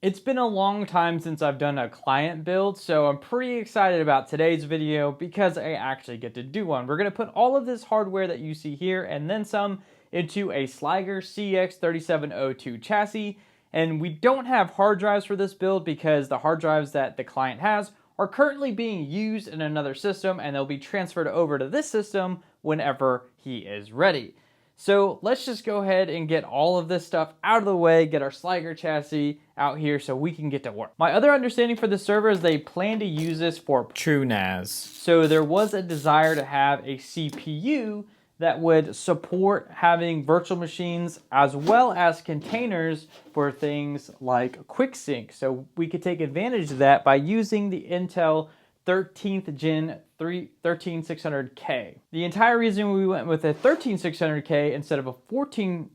It's been a long time since I've done a client build, so I'm pretty excited about today's video because I actually get to do one. We're going to put all of this hardware that you see here and then some into a Sliger CX3702 chassis, and we don't have hard drives for this build because the hard drives that the client has are currently being used in another system and they'll be transferred over to this system whenever he is ready. So let's just go ahead and get all of this stuff out of the way, get our Sliger chassis out here so we can get to work. My other understanding for this server is they plan to use this for TrueNAS. So there was a desire to have a CPU that would support having virtual machines as well as containers for things like QuickSync. So we could take advantage of that by using the Intel 13th Gen 13600K. The entire reason we went with a 13600K instead of a 14th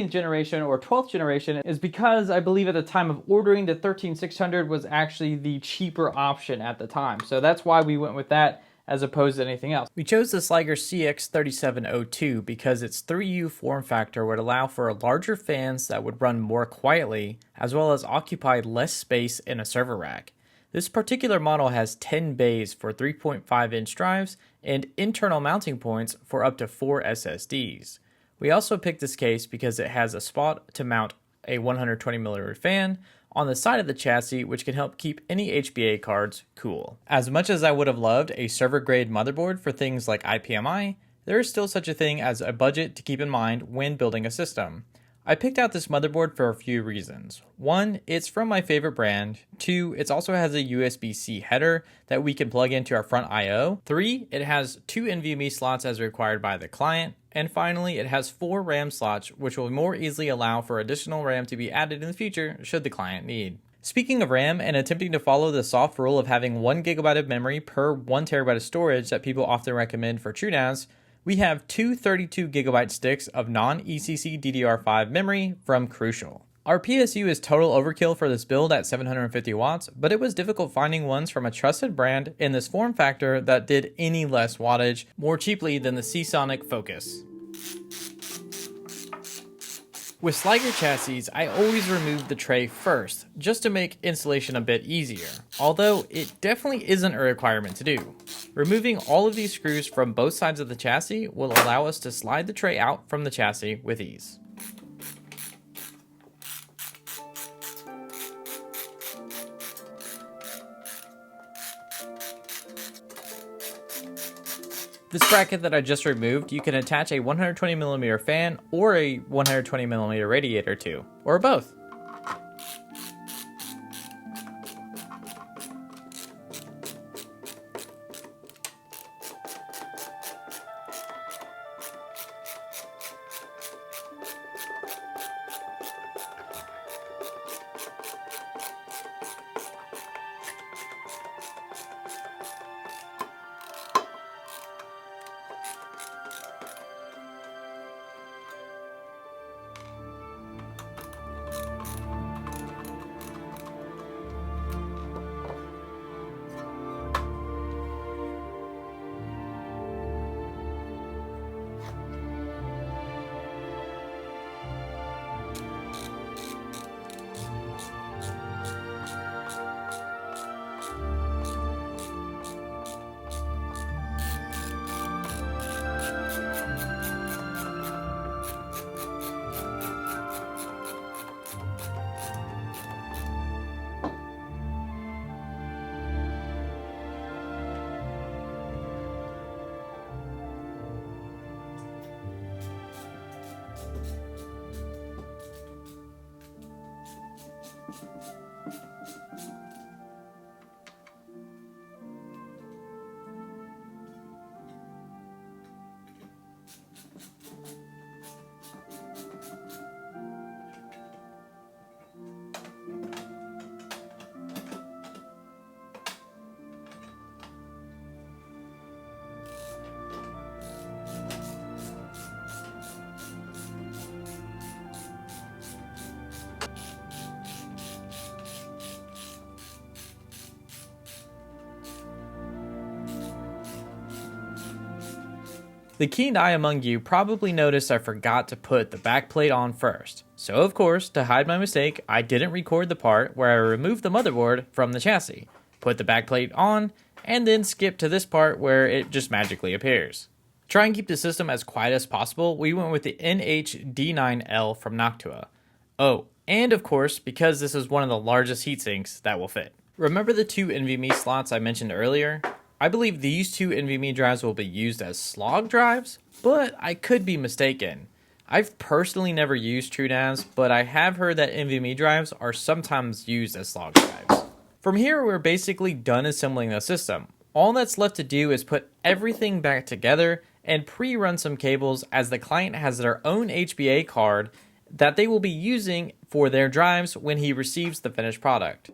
generation or 12th generation is because I believe at the time of ordering the 13600 was actually the cheaper option at the time. So that's why we went with that as opposed to anything else. We chose the Sliger CX3702 because its 3U form factor would allow for larger fans that would run more quietly as well as occupy less space in a server rack. This particular model has 10 bays for 3.5-inch drives and internal mounting points for up to 4 SSDs. We also picked this case because it has a spot to mount a 120mm fan on the side of the chassis, which can help keep any HBA cards cool. As much as I would have loved a server-grade motherboard for things like IPMI, there is still such a thing as a budget to keep in mind when building a system. I picked out this motherboard for a few reasons. 1, it's from my favorite brand. 2, it also has a USB-C header that we can plug into our front I/O. 3, it has 2 NVMe slots as required by the client. And finally, it has 4 RAM slots, which will more easily allow for additional RAM to be added in the future should the client need. Speaking of RAM, and attempting to follow the soft rule of having 1GB of memory per 1TB of storage that people often recommend for TrueNAS, we have two 32GB sticks of non-ECC DDR5 memory from Crucial. Our PSU is total overkill for this build at 750 watts, but it was difficult finding ones from a trusted brand in this form factor that did any less wattage more cheaply than the Seasonic Focus. With Sliger chassis, I always remove the tray first, just to make installation a bit easier, although it definitely isn't a requirement to do. Removing all of these screws from both sides of the chassis will allow us to slide the tray out from the chassis with ease. This bracket that I just removed, you can attach a 120mm fan or a 120mm radiator to, or both. The keen eye among you probably noticed I forgot to put the back plate on first. So of course, to hide my mistake, I didn't record the part where I removed the motherboard from the chassis, put the backplate on, and then skip to this part where it just magically appears. To try and keep the system as quiet as possible, we went with the NH-D9L from Noctua. Oh, and of course, because this is one of the largest heatsinks that will fit. Remember the two NVMe slots I mentioned earlier? I believe these two NVMe drives will be used as slog drives, but I could be mistaken. I've personally never used TrueNAS, but I have heard that NVMe drives are sometimes used as slog drives. From here, we're basically done assembling the system. All that's left to do is put everything back together and pre-run some cables, as the client has their own HBA card that they will be using for their drives when he receives the finished product.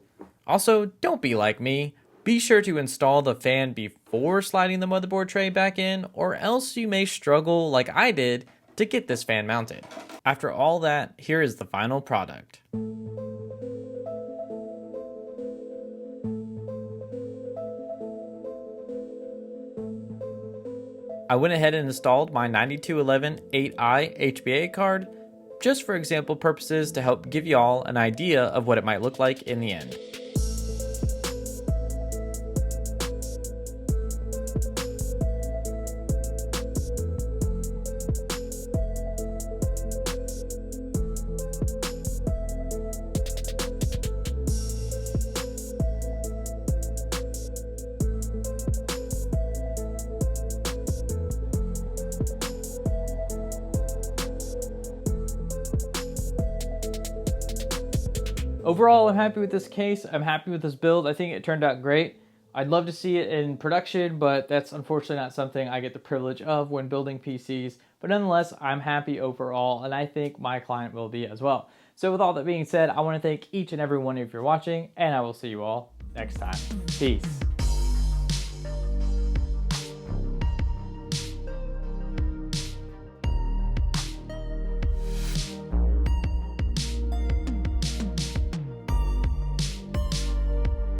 Also, don't be like me. Be sure to install the fan before sliding the motherboard tray back in, or else you may struggle like I did to get this fan mounted. After all that, here is the final product. I went ahead and installed my 9211 8i HBA card, just for example purposes to help give y'all an idea of what it might look like in the end. Overall, I'm happy with this case. I'm happy with this build. I think it turned out great. I'd love to see it in production, but that's unfortunately not something I get the privilege of when building PCs. But nonetheless, I'm happy overall, and I think my client will be as well. So with all that being said, I want to thank each and every one of you for watching, and I will see you all next time. Peace.